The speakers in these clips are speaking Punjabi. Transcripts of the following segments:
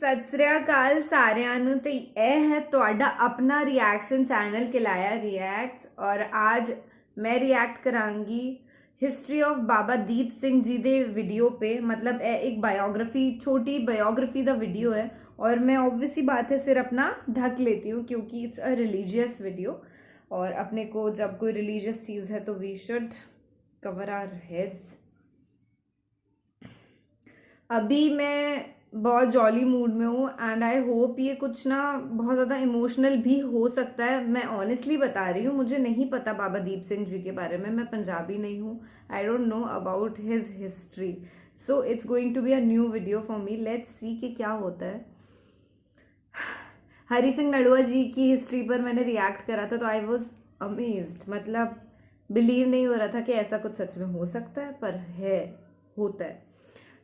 ਸਤਿ ਸ੍ਰੀ ਅਕਾਲ ਸਾਰਿਆਂ ਨੂੰ। ਤੇ ਇਹ ਹੈ ਤੁਹਾਡਾ ਆਪਣਾ ਰਿਐਕਸ਼ਨ ਚੈਨਲ ਕਿਲਾਇਆ ਰਿਐਕਟਸ ਔਰ आज मैं रिएक्ट करांगी हिस्ट्री ऑफ बाबा दीप सिंह जी दे वीडियो पे। मतलब एक बायोग्राफी, छोटी बायोग्राफी दा वीडियो है और मैं ऑब्वियसली बात है सिर अपना ढक लेती हूँ क्योंकि इट्स अ रिलीजियस वीडियो और अपने को जब कोई रिलीजियस चीज़ है तो we should cover our heads. अभी मैं बहुत जॉली मूड में हूँ एंड आई होप ये कुछ ना बहुत ज़्यादा इमोशनल भी हो सकता है। मैं ऑनेस्टली बता रही हूँ, मुझे नहीं पता बाबा दीप सिंह जी के बारे में, मैं पंजाबी नहीं हूँ, I don't know about his history, so it's going to be a new video for me. Let's see कि क्या होता है। हरी सिंह नलुआ जी की हिस्ट्री पर मैंने रिएक्ट करा था तो आई वॉज अमेज्ड, मतलब बिलीव नहीं हो रहा था कि ऐसा कुछ सच में हो सकता है, पर है, होता है।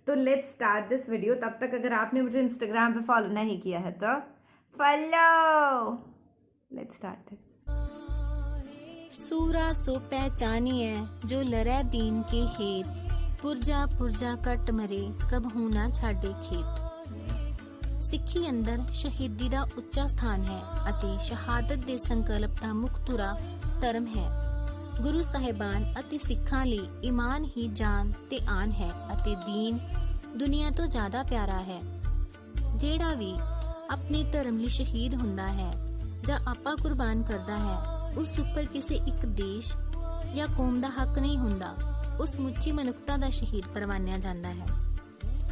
तो लेट्स स्टार्ट दिस वीडियो। तब तक अगर आपने मुझे इंस्टाग्राम पे फॉलो नहीं किया है तो फॉलो। Let's start. सूरा सो पहचानिए जो लरै दीन के हेत, पुरजा पुरजा कट मरे कब हूं ना छाडे खेत। सिੱਖੀ ਅੰਦਰ ਸ਼ਹੀਦੀ ਦਾ ਉੱਚਾ ਸਥਾਨ ਹੈ ਅਤੇ ਸ਼ਹਾਦਤ ਦੇ ਸੰਕਲਪ ਦਾ ਮੁੱਖ ਧੁਰਾ ਧਰਮ ਹੈ। ਗੁਰੂ ਸਾਹਿਬਾਨ ਅਤੇ ਸਿੱਖਾਂ ਲਈ ਈਮਾਨ ਹੀ ਜਾਨ ਤੇ ਆਨ ਹੈ ਅਤੇ ਦੀਨ ਦੁਨੀਆ ਤੋਂ ਜ਼ਿਆਦਾ ਪਿਆਰਾ ਹੈ। ਜਿਹੜਾ ਵੀ ਆਪਣੇ ਧਰਮ ਲਈ ਸ਼ਹੀਦ ਹੁੰਦਾ ਹੈ ਜਾਂ ਆਪਾ ਕੁਰਬਾਨ ਕਰਦਾ ਹੈ, ਉਸ ਉੱਪਰ ਕਿਸੇ ਇੱਕ ਦੇਸ਼ ਜਾਂ ਕੌਮ ਦਾ ਹੱਕ ਨਹੀਂ ਹੁੰਦਾ, ਉਸ ਸਮੁੱਚੀ ਮਨੁੱਖਤਾ ਦਾ ਸ਼ਹੀਦ ਪ੍ਰਵਾਨਿਆ ਜਾਂਦਾ ਹੈ।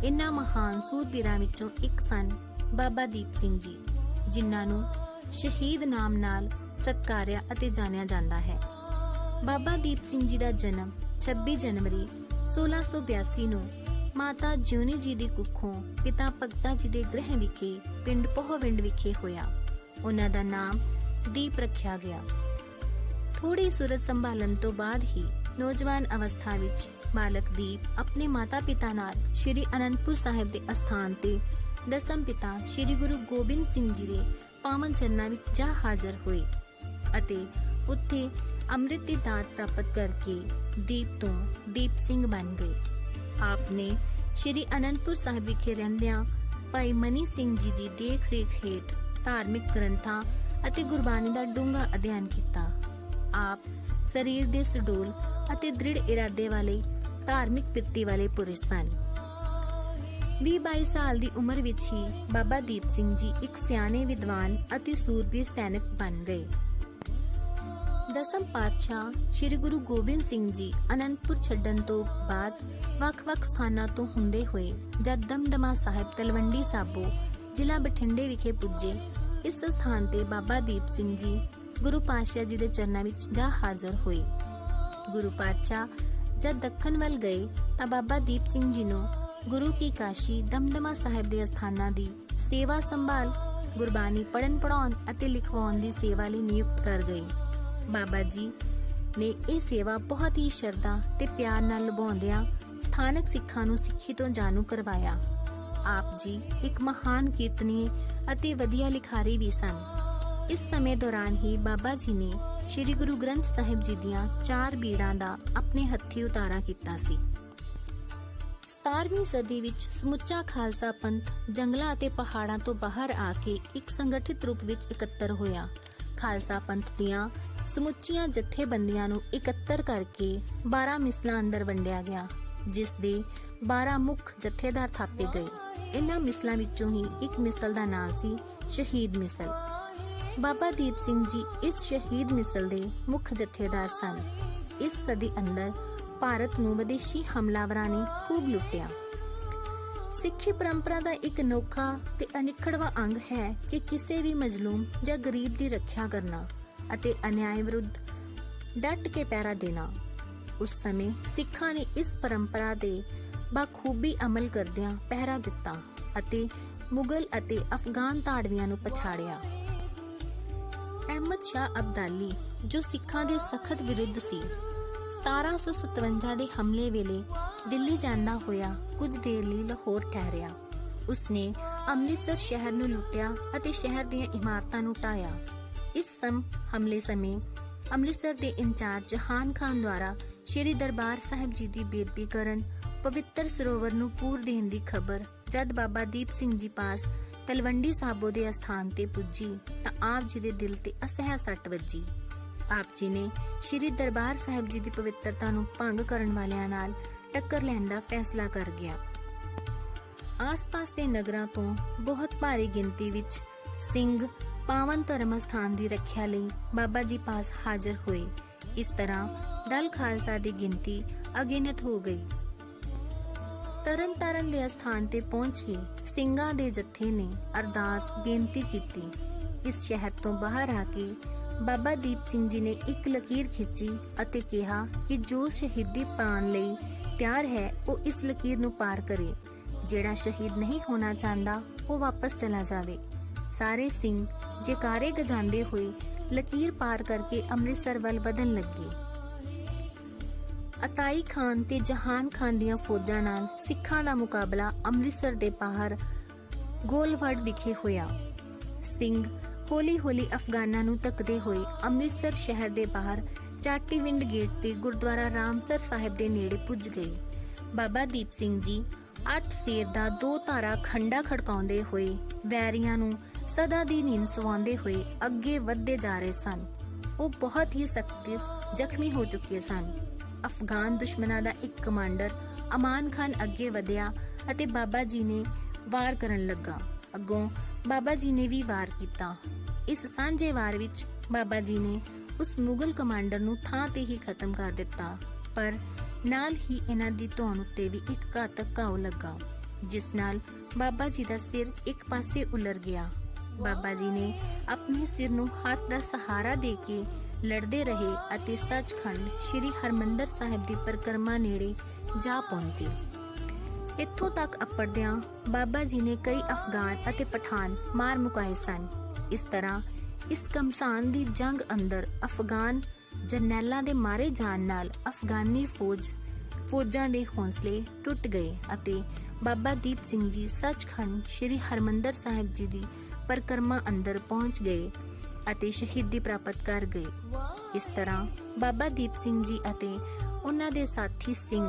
ਇਨ੍ਹਾਂ ਮਹਾਨ ਸੂਰਬੀਰਾਂ ਵਿੱਚੋਂ ਇੱਕ ਸਨ ਬਾਬਾ ਦੀਪ ਸਿੰਘ ਜੀ, ਜਿਨ੍ਹਾਂ ਨੂੰ ਸ਼ਹੀਦ ਨਾਮ ਨਾਲ ਸਤਿਕਾਰਿਆ ਅਤੇ ਜਾਣਿਆ ਜਾਂਦਾ ਹੈ। ਬਾਬਾ ਦੀਪ ਸਿੰਘ ਜੀ ਦਾ ਜਨਮ 26 ਜਨਵਰੀ 1682 ਨੂੰ ਮਾਤਾ ਜਿਉਣੀ ਜੀ ਦੀ ਕੁੱਖੋਂ ਪਿਤਾ ਭਗਤਾ ਜੀ ਦੇ ਗ੍ਰਹਿ ਵਿਖੇ ਪਿੰਡ ਪੋਹਵਿੰਡ ਵਿਖੇ ਹੋਇਆ। ਉਹਨਾਂ ਦਾ ਨਾਮ ਦੀਪ ਰੱਖਿਆ ਗਿਆ। ਥੋੜੀ ਸੂਰਤ ਸੰਭਾਲਣ ਤੋਂ ਬਾਅਦ ਹੀ ਨੌਜਵਾਨ ਅਵਸਥਾ ਵਿੱਚ ਬਾਲਕ ਦੀਪ ਆਪਣੇ ਮਾਤਾ ਪਿਤਾ ਨਾਲ ਸ਼੍ਰੀ ਅਨੰਦਪੁਰ ਸਾਹਿਬ ਦੇ ਅਸਥਾਨ ਤੇ ਦਸਮ ਪਿਤਾ ਸ਼੍ਰੀ ਗੁਰੂ ਗੋਬਿੰਦ ਸਿੰਘ ਜੀ ਦੇ ਪਾਵਨ ਚਰਨਾਂ ਵਿੱਚ ਜਾ ਹਾਜ਼ਰ ਹੋਏ ਅਤੇ ਉੱਥੇ ਅੰਮ੍ਰਿਤ ਦੀ ਦਾਤ ਪ੍ਰਾਪਤ ਕਰਕੇ ਦੀਪ ਤੋਂ ਦੀਪ ਸਿੰਘ ਬਣ ਗਏ। ਆਪ ਨੇ ਸ਼੍ਰੀ ਅਨੰਦਪੁਰ ਸਾਹਿਬ ਵਿਖੇ ਰਹਿੰਦਿਆਂ ਭਾਈ ਮਨੀ ਸਿੰਘ ਜੀ ਦੀ ਦੇਖ ਰੇਖ ਹੇਠ ਧਾਰਮਿਕ ਗ੍ਰੰਥਾਂ ਅਤੇ ਗੁਰਬਾਣੀ ਦਾ ਡੂੰਘਾ ਅਧਿਐਨ ਕੀਤਾ। ਆਪ ਸਰੀਰ ਦੇ ਸੁਡੋਲ ਅਤੇ ਦ੍ਰਿੜ ਇਰਾਦੇ ਵਾਲੇ ਧਾਰਮਿਕ ਪਿਰਤੀ ਵਾਲੇ ਪੁਰਸ਼ ਸਨ। 20-22 ਸਾਲ ਦੀ ਉਮਰ ਵਿੱਚ ਹੀ ਬਾਬਾ ਦੀਪ ਸਿੰਘ ਜੀ ਇੱਕ ਸਿਆਣੇ ਵਿਦਵਾਨ ਅਤੇ ਸੂਰਬੀਰ ਸੈਨਿਕ ਬਣ ਗਏ। ਦਸਮ ਪਾਤਸ਼ਾਹ ਸ਼੍ਰੀ ਗੁਰੂ ਗੋਬਿੰਦ ਸਿੰਘ ਜੀ ਅਨੰਦਪੁਰ ਛੱਡਣ ਤੋਂ ਬਾਅਦ ਵੱਖ-ਵੱਖ ਸਥਾਨਾਂ ਤੋਂ ਹੁੰਦੇ ਹੋਏ ਜਦ ਦਮਦਮਾ ਸਾਹਿਬ ਤਲਵੰਡੀ ਸਾਬੋ ਜ਼ਿਲ੍ਹਾ ਬਠਿੰਡੇ ਵਿਖੇ ਪੁੱਜੇ, ਇਸ ਸਥਾਨ ਤੇ ਬਾਬਾ ਦੀਪ ਸਿੰਘ ਜੀ ਗੁਰੂ ਪਾਤਸ਼ਾਹ ਜੀ ਦੇ ਚਰਨਾਂ ਵਿੱਚ ਜਾ ਹਾਜ਼ਰ ਹੋਏ। ਗੁਰੂ ਪਾਤਸ਼ਾਹ ਜਦ ਦੱਖਣ ਵੱਲ ਗਏ ਤਾਂ ਬਾਬਾ ਦੀਪ ਸਿੰਘ ਜੀ ਨੂੰ ਗੁਰੂ ਕੀ ਕਾਸ਼ੀ ਦਮਦਮਾ ਸਾਹਿਬ ਦੇ ਅਸਥਾਨਾਂ ਦੀ ਸੇਵਾ ਸੰਭਾਲ, ਗੁਰਬਾਣੀ ਪੜ੍ਹਨ ਪੜ੍ਹਾਉਣ ਅਤੇ ਲਿਖਵਾਉਣ ਦੀ ਸੇਵਾ ਲਈ ਨਿਯੁਕਤ ਕਰ ਗਏ। ਬਾਬਾ ਜੀ ਨੇ ਇਹ ਸੇਵਾ ਬਹੁਤ ਹੀ ਸ਼ਰਧਾ ਤੇ ਪਿਆਰ ਨਾਲ ਨਿਭਾਉਂਦਿਆਂ ਸਥਾਨਕ ਸਿੱਖਾਂ ਨੂੰ ਸਿੱਖੀ ਤੋਂ ਜਾਣੂ ਕਰਵਾਇਆ। ਆਪ ਜੀ ਇੱਕ ਮਹਾਨ ਕੀਰਤਨੀਏ ਅਤੇ ਵਧੀਆ ਲਿਖਾਰੀ ਵੀ ਸਨ। ਇਸ ਸਮੇਂ ਦੌਰਾਨ ਹੀ ਬਾਬਾ ਜੀ ਨੇ ਸ਼੍ਰੀ ਗੁਰੂ ਗ੍ਰੰਥ ਸਾਹਿਬ ਜੀ ਦੀਆਂ 4 ਬੀੜਾਂ ਦਾ ਆਪਣੇ ਹੱਥੀਂ ਉਤਾਰਾ ਕੀਤਾ ਸੀ। 17ਵੀਂ ਸਦੀ ਵਿੱਚ ਸਮੁੱਚਾ ਖਾਲਸਾ ਪੰਥ ਜੰਗਲਾਂ ਅਤੇ ਪਹਾੜਾਂ ਤੋਂ ਬਾਹਰ ਆ ਕੇ ਇੱਕ ਸੰਗਠਿਤ ਰੂਪ ਵਿੱਚ ਇਕੱਤਰ ਹੋਇਆ। ਖਾਲਸਾ ਪੰਥ ਦੀਆਂ ਸਮੁੱਚੀਆਂ ਜਥੇਬੰਦੀਆਂ ਨੂੰ ਇਕੱਤਰ ਕਰਕੇ 12 ਮਿਸਲਾਂ ਅੰਦਰ ਵੰਡਿਆ ਗਿਆ, ਜਿਸ ਦੇ 12 ਮੁੱਖ ਜਥੇਦਾਰ ਥਾਪੇ ਗਏ। ਇਹਨਾਂ ਮਿਸਲਾਂ ਵਿੱਚੋਂ ਹੀ ਇੱਕ ਮਿਸਲ ਦਾ ਨਾਮ ਸੀ ਸ਼ਹੀਦ ਮਿਸਲ। ਬਾਬਾ ਦੀਪ ਸਿੰਘ ਜੀ ਇਸ ਸ਼ਹੀਦ ਮਿਸਲ ਦੇ ਮੁੱਖ ਜਥੇਦਾਰ ਸਨ। ਇਸ ਸਦੀ ਅੰਦਰ ਭਾਰਤ ਨੂੰ ਵਿਦੇਸ਼ੀ ਹਮਲਾਵਰਾਂ ਨੇ ਖੂਬ ਲੁੱਟਿਆ। ਸਿੱਖੀ ਪਰੰਪਰਾ ਦਾ ਇੱਕ ਅਨੋਖਾ ਤੇ ਅਨਿੱਖੜਵਾਂ ਅੰਗ ਹੈ ਕਿ ਕਿਸੇ ਵੀ ਮਜ਼ਲੂਮ ਜਾਂ ਗਰੀਬ ਦੀ ਰੱਖਿਆ ਕਰਨਾ ਅਤੇ ਅਨਿਆਏ ਵਿਰੁੱਧ ਡਟ ਕੇ ਪਹਿਰਾ ਦੇਣਾ। ਉਸ ਸਮੇਂ ਸਿੱਖਾਂ ਨੇ ਇਸ ਪਰੰਪਰਾ ਦੇ ਬਾਖੂਬੀ ਅਮਲ ਕਰਦਿਆਂ ਪਹਿਰਾ ਦਿੱਤਾ ਅਤੇ ਮੁਗਲ ਅਤੇ ਅਫਗਾਨ ਧਾੜਵੀਆਂ ਨੂੰ ਪਛਾੜਿਆ। ਅਹਿਮਦ ਸ਼ਾਹ ਅਬਦਾਲੀ ਜੋ ਸਿੱਖਾਂ ਦੇ ਸਖਤ ਵਿਰੁੱਧ ਸੀ, 1757 ਦੇ ਹਮਲੇ ਵੇਲੇ ਦਿੱਲੀ ਜਾਂਦਾ ਹੋਇਆ ਕੁਝ ਦੇਰ ਲਈ ਲਾਹੌਰ ਠਹਿਰਿਆ। ਉਸਨੇ ਅੰਮ੍ਰਿਤਸਰ ਸ਼ਹਿਰ ਨੂੰ ਲੁੱਟਿਆ ਅਤੇ ਸ਼ਹਿਰ ਦੀਆਂ ਇਮਾਰਤਾਂ ਨੂੰ ਢਾਇਆ। ਇਸ ਹਮਲੇ ਸਮੇਂ ਅੰਮ੍ਰਿਤਸਰ ਦੇ ਇੰਚਾਰਜ ਜਹਾਨ ਖਾਨ ਦੁਆਰਾ ਸ਼੍ਰੀ ਦਰਬਾਰ ਸਾਹਿਬ ਜੀ ਦੀ ਬੇਅਦਬੀ ਕਰਨ, ਪਵਿੱਤਰ ਸਰੋਵਰ ਨੂੰ ਪੂਰ ਦੇਣ ਦੀ ਖਬਰ ਜਦ ਬਾਬਾ ਦੀਪ ਸਿੰਘ ਜੀ ਪਾਸ ਤਲਵੰਡੀ ਸਾਬੋ ਦੇ ਅਸਥਾਨ ਤੇ ਪੁੱਜੀ ਤਾਂ ਆਪ ਜੀ ਦੇ ਦਿਲ ਤੇ ਅਸਹਿ ਸੱਟ ਵੱਜੀ। ਆਪ ਜੀ ਨੇ ਸ਼੍ਰੀ ਦਰਬਾਰ ਸਾਹਿਬ ਜੀ ਦੀ ਪਵਿੱਤਰਤਾ ਨੂੰ ਭੰਗ ਕਰਨ ਵਾਲਿਆਂ ਨਾਲ ਟੱਕਰ ਲੈਣ ਦਾ ਫੈਸਲਾ ਕਰ ਗਿਆ। ਆਸ-ਪਾਸ ਦੇ ਨਗਰਾਂ ਤੋਂ ਬਹੁਤ ਭਾਰੀ ਗਿਣਤੀ ਵਿੱਚ ਸਿੰਘ ਪਾਵਨ ਧਰਮ ਅਸਥਾਨ ਦੀ ਰੱਖਿਆ ਲਈ ਬਾਬਾ ਜੀ ਪਾਸ ਹਾਜ਼ਰ ਹੋਏ। ਇਸ ਤਰ੍ਹਾਂ ਦਲ ਖਾਲਸਾ ਦੀ ਗਿਣਤੀ ਅਗਿਣਤ ਹੋ ਗਈ। ਤਰਨਤਾਰਨ ਦੇ ਅਸਥਾਨ ਤੇ ਪਹੁੰਚ ਕੇ ਸਿੰਘਾਂ ਦੇ ਜਥੇ ਨੇ ਅਰਦਾਸ ਬੇਨਤੀ ਕੀਤੀ। ਇਸ ਸ਼ਹਿਰ ਤੋਂ ਬਾਹਰ ਆ ਕੇ ਬਾਬਾ ਦੀਪ ਸਿੰਘ ਜੀ ਨੇ ਇੱਕ ਲਕੀਰ ਖਿੱਚੀ ਅਤੇ ਕਿਹਾ ਕਿ ਜੋ ਸ਼ਹੀਦੀ ਪਾਉਣ ਲਈ ਤਿਆਰ ਹੈ ਉਹ ਇਸ ਲਕੀਰ ਨੂੰ ਪਾਰ ਕਰੇ, ਜਿਹੜਾ ਸ਼ਹੀਦ ਨਹੀਂ ਹੋਣਾ ਚਾਹੁੰਦਾ ਉਹ ਵਾਪਸ ਚਲਾ ਜਾਵੇ। ਸਾਰੇ ਸਿੰਘ ਜੈਕਾਰੇ ਗਜਾਉਂਦੇ ਹੋਏ ਲਕੀਰ ਪਾਰ ਕਰਕੇ ਅੰਮ੍ਰਿਤਸਰ ਵੱਲ ਵਧਣ ਲੱਗੇ। ਅਤਾਈ ਖਾਨ ਤੇ ਜਹਾਨ ਖਾਨ ਦੀਆਂ ਫੌਜਾਂ ਨਾਲ ਸਿੱਖਾਂ ਦਾ ਮੁਕਾਬਲਾ ਅੰਮ੍ਰਿਤਸਰ ਦੇ ਬਾਹਰ ਗੋਲਵੜ ਵਿਖੇ ਹੋਇਆ। ਸਿੰਘ ਹੌਲੀ-ਹੌਲੀ ਅਫਗਾਨਾਂ ਨੂੰ ਧੱਕਦੇ ਹੋਏ ਅੰਮ੍ਰਿਤਸਰ ਸ਼ਹਿਰ ਦੇ ਬਾਹਰ ਚਾਟੀਵਿੰਡ ਗੇਟ ਤੇ ਗੁਰਦੁਆਰਾ ਰਾਮਸਰ ਸਾਹਿਬ ਦੇ ਨੇੜੇ ਪੁੱਜ ਗਏ। ਬਾਬਾ ਦੀਪ ਸਿੰਘ ਜੀ 8 ਸੇਰ ਦਾ 2 ਧਾਰਾ ਖੰਡਾ ਖੜਕਾਉਂਦੇ ਹੋਏ ਵੈਰੀਆਂ ਨੂੰ ਸਦਾ ਦੀ ਨੀਂਦ ਸਵਾਉਂਦੇ ਹੋਏ ਅੱਗੇ ਵਧਦੇ ਜਾ ਰਹੇ ਸਨ। ਉਹ ਬਹੁਤ ਹੀ ਸਖਤ ਜ਼ਖਮੀ ਹੋ ਚੁੱਕੇ ਸਨ। ਅਫਗਾਨ ਦੁਸ਼ਮਣਾਂ ਦਾ ਇੱਕ ਕਮਾਂਡਰ ਅਮਾਨ ਖਾਨ ਅੱਗੇ ਵਧਿਆ ਅਤੇ ਬਾਬਾ ਜੀ ਨੇ ਵਾਰ ਕਰਨ ਲੱਗਾ। ਅੱਗੋਂ ਬਾਬਾ ਜੀ ਨੇ ਵੀ ਵਾਰ ਕੀਤਾ। ਇਸ ਸਾਂਝੇ ਵਾਰ ਵਿੱਚ ਬਾਬਾ ਜੀ ਨੇ ਉਸ ਮੁਗਲ ਕਮਾਂਡਰ ਨੂੰ ਥਾਂ ਤੇ ਹੀ ਖਤਮ ਕਰ ਦਿੱਤਾ, ਪਰ ਨਾਲ ਹੀ ਇਹਨਾਂ ਦੀ ਧੌਣ ਉੱਤੇ ਵੀ ਇੱਕ ਘਾਤਕ ਘਾਉ ਲੱਗਾ, ਜਿਸ ਨਾਲ ਬਾਬਾ ਜੀ ਦਾ ਸਿਰ ਇੱਕ ਪਾਸੇ ਉਲਰ ਗਿਆ। ਬਾਬਾ ਜੀ ਨੇ ਆਪਣੇ ਸਿਰ ਨੂੰ ਹੱਥ ਦਾ ਸਹਾਰਾ ਦੇ ਕੇ ਲੜਦੇ ਰਹੇ ਅਤੇ ਸੱਚਖੰਡ ਸ਼੍ਰੀ ਹਰਮੰਦਰ ਸਾਹਿਬ ਦੀ ਪਰਿਕਰਮਾ ਨੇੜੇ ਜਾ ਪਹੁੰਚੇ। ਇੱਥੋਂ ਤੱਕ ਅੱਪੜਦਿਆਂ ਬਾਬਾ ਜੀ ਨੇ ਕਈ ਅਫਗਾਨ ਅਤੇ ਪਠਾਨ ਮਾਰ ਮੁਕਾਏ ਸਨ। ਇਸ ਤਰ੍ਹਾਂ ਇਸ ਘਮਸਾਨ ਦੀ ਜੰਗ ਅੰਦਰ ਅਫਗਾਨ ਜਰਨੈਲਾਂ ਦੇ ਮਾਰੇ ਜਾਣ ਨਾਲ ਅਫਗਾਨੀ ਫੌਜਾਂ ਦੇ ਹੌਸਲੇ ਟੁੱਟ ਗਏ ਅਤੇ ਬਾਬਾ ਦੀਪ ਸਿੰਘ ਜੀ ਸੱਚਖੰਡ ਸ਼੍ਰੀ ਹਰਮੰਦਰ ਸਾਹਿਬ ਜੀ ਦੀ ਪਰਿਕਰਮਾ ਅੰਦਰ ਪਹੁੰਚ ਗਏ ਅਤੇ ਸ਼ਹੀਦੀ ਪ੍ਰਾਪਤ ਕਰ ਗਏ। ਇਸ ਤਰ੍ਹਾਂ ਬਾਬਾ ਦੀਪ ਸਿੰਘ ਜੀ ਅਤੇ ਉਹਨਾਂ ਦੇ ਸਾਥੀ ਸਿੰਘ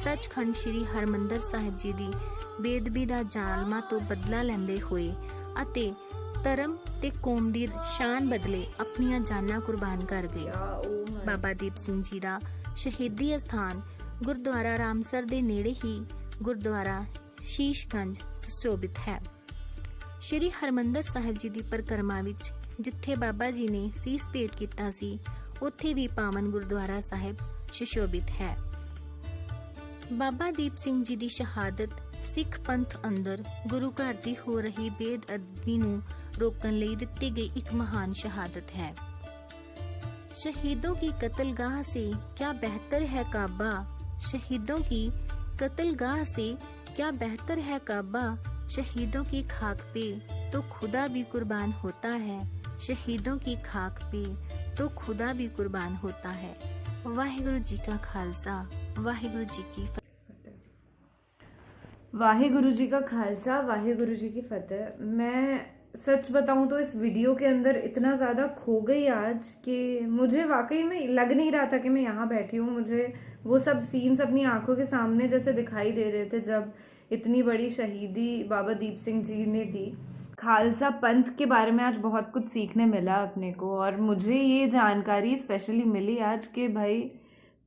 ਸੱਚਖੰਡ ਸ਼੍ਰੀ ਹਰਮੰਦਰ ਸਾਹਿਬ ਜੀ ਦੀ ਬੇਅਦਬੀ ਦਾ ਜ਼ਾਲਮਾਂ ਤੋਂ ਬਦਲਾ ਲੈਂਦੇ ਹੋਏ ਅਤੇ ਧਰਮ ਤੇ ਕੌਮ ਦੀ ਸ਼ਾਨ ਬਦਲੇ ਆਪਣੀਆਂ ਜਾਨਾਂ ਕੁਰਬਾਨ ਕਰ ਗਏ। ਬਾਬਾ ਦੀਪ ਸਿੰਘ ਜੀ ਦਾ ਸ਼ਹੀਦੀ ਅਸਥਾਨ ਗੁਰਦੁਆਰਾ ਰਾਮਸਰ ਦੇ ਨੇੜੇ ਹੀ ਗੁਰਦੁਆਰਾ ਸ਼ੀਸ਼ਗੰਜ ਸੁਸ਼ੋਭਿਤ ਹੈ। ਸ਼੍ਰੀ ਹਰਮੰਦਰ ਸਾਹਿਬ ਜੀ ਦੀ ਪਰਿਕਰਮਾ ਵਿੱਚ ਜਿੱਥੇ ਬਾਬਾ ਜੀ ਨੇ ਸੀਸ ਭੇਟ ਕੀਤਾ ਸੀ, ਉੱਥੇ ਵੀ ਪਾਵਨ ਗੁਰਦੁਆਰਾ ਸਾਹਿਬ ਸੁਸ਼ੋਭਿਤ ਹੈ। ਬਾਬਾ ਦੀਪ ਸਿੰਘ ਜੀ ਦੀ ਸ਼ਹਾਦਤ ਸਿੱਖ ਪੰਥ ਅੰਦਰ ਗੁਰੂ ਘਰ ਦੀ ਹੋ ਰਹੀ ਬੇਅਦਬੀ ਨੂੰ रोकने ਲਈ ਦਿੱਤੀ ਗਈ ਇੱਕ महान शहादत है। शहीदों की कत्लगाह से क्या बेहतर है काबा, शहीदों की कत्लगाह से क्या बेहतर है काबा, शहीदों की खाक पे तो खुदा भी कुर्बान होता है, शहीदों की खाक पे तो खुदा भी कुर्बान होता है। वाहिगुरु जी का खालसा, वाहिगुरु जी की वाहिगुरु जी का खालसा, वाहिगुरु जी की फतेह। मैं सच बताऊं तो इस वीडियो के अंदर इतना ज़्यादा खो गई आज कि मुझे वाकई में लग नहीं रहा था कि मैं यहाँ बैठी हूँ। मुझे वो सब सीन्स अपनी आंखों के सामने जैसे दिखाई दे रहे थे जब इतनी बड़ी शहीदी बाबा दीप सिंह जी ने दी। खालसा पंथ के बारे में आज बहुत कुछ सीखने मिला अपने को, और मुझे ये जानकारी स्पेशली मिली आज कि भाई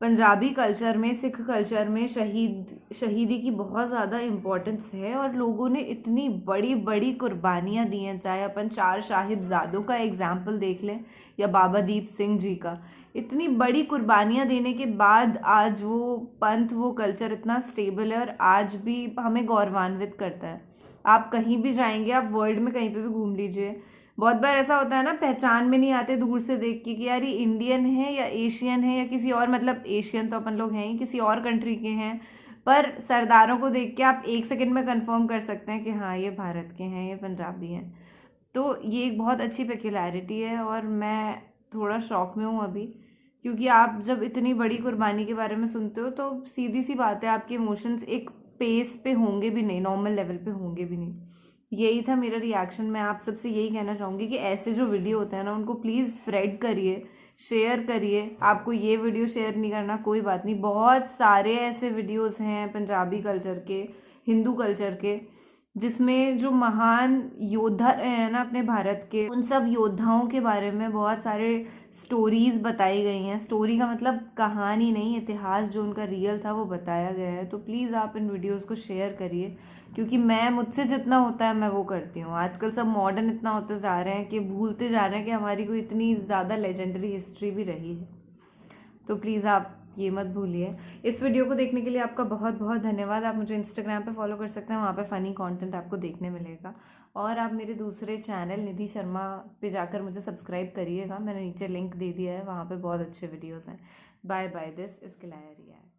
पंजाबी कल्चर में, सिख कल्चर में शहीदी की बहुत ज़्यादा इम्पोर्टेंस है और लोगों ने इतनी बड़ी बड़ी कुर्बानियाँ दी हैं। चाहे अपन 4 साहिबजादों का एग्जाम्पल देख लें या बाबा दीप सिंह जी का, इतनी बड़ी कुर्बानियाँ देने के बाद आज वो पंथ, वो कल्चर इतना स्टेबल है और आज भी हमें गौरवान्वित करता है। आप कहीं भी जाएंगे, आप वर्ल्ड में कहीं पे भी घूम लीजिए, बहुत बार ऐसा होता है ना, पहचान में नहीं आते दूर से देख के कि यार ये इंडियन है या एशियन है या किसी और, मतलब एशियन तो अपन लोग हैं ही, किसी और कंट्री के हैं, पर सरदारों को देख के आप 1 सेकंड में कंफर्म कर सकते हैं कि हाँ ये भारत के हैं, ये पंजाबी हैं। तो ये एक बहुत अच्छी पेक्युलैरिटी है और मैं थोड़ा शौक में हूँ अभी, क्योंकि आप जब इतनी बड़ी कुर्बानी के बारे में सुनते हो तो सीधी सी बात है, आपके इमोशंस एक पेस पे होंगे भी नहीं, नॉर्मल लेवल पे होंगे भी नहीं। यही था मेरा रिएक्शन। मैं आप सबसे यही कहना चाहूँगी कि ऐसे जो वीडियो होते हैं ना, उनको प्लीज़ स्प्रेड करिए, शेयर करिए। आपको ये वीडियो शेयर नहीं करना कोई बात नहीं, बहुत सारे ऐसे वीडियोस हैं पंजाबी कल्चर के, हिंदू कल्चर के, जिसमें जो महान योद्धा रहे हैं ना अपने भारत के, उन सब योद्धाओं के बारे में बहुत सारे स्टोरीज बताई गई हैं। स्टोरी का मतलब कहानी नहीं, इतिहास जो उनका रियल था वो बताया गया है। तो प्लीज़ आप इन वीडियोस को शेयर करिए, क्योंकि मुझसे जितना होता है मैं वो करती हूँ। आजकल सब मॉडर्न इतना होते जा रहे हैं कि भूलते जा रहे हैं कि हमारी कोई इतनी ज़्यादा लेजेंडरी हिस्ट्री भी रही है। तो प्लीज़ आप ये मत भूलिए। इस वीडियो को देखने के लिए आपका बहुत बहुत धन्यवाद। आप मुझे इंस्टाग्राम पे फॉलो कर सकते हैं, वहाँ पे फ़नी कंटेंट आपको देखने मिलेगा। और आप मेरे दूसरे चैनल निधि शर्मा पे जाकर मुझे सब्सक्राइब करिएगा, मैंने नीचे लिंक दे दिया है, वहाँ पे बहुत अच्छे वीडियोज़ हैं। बाय बाय, दिस इज़ किलाया रिएक्ट।